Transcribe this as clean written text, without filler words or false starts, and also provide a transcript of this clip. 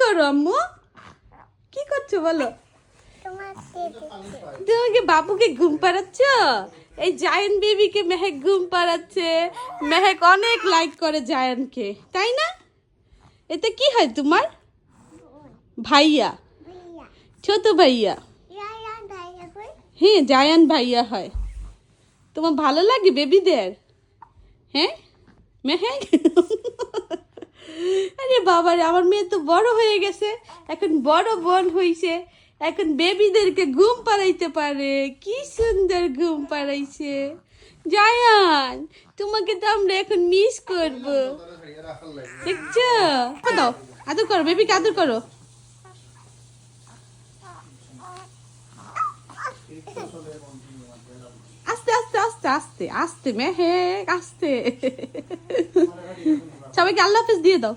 করো আম্মু? কি করছো বলো? তোমাকে বাবুকে ঘুম পাড়াচ্ছ? এই জায়ান বেবিকে মেহেক ঘুম পাড়াচ্ছে। মেহেক অনেক লাইক করে জায়ানকে, তাই না? এতে কি হয় তোমার? ভাইয়া, ছোট ভাইয়া। হ্যাঁ, জায়ান ভাইয়া হয়। তোমার ভালো লাগে বেবিদের? হ্যাঁ মেহেক? আরে বাবারে, আমার মেয়ে তো বড় হয়ে গেছে, এখন বড় বোন হইছে, এখন বেবিদেরকে ঘুম পাড়াইতে পারে। কি সুন্দর ঘুম পাড়াইছে জায়ান। তোমাকে তো আমরা এখন মিস করব, দেখছো? দাও, আদর করো, বেবিকে আদর করো। আস্তে আস্তে আস্তে আস্তে আস্তে মেহেক, আস্তে। সবাইকে আল্লাহ হাফেজ দিয়ে দাও।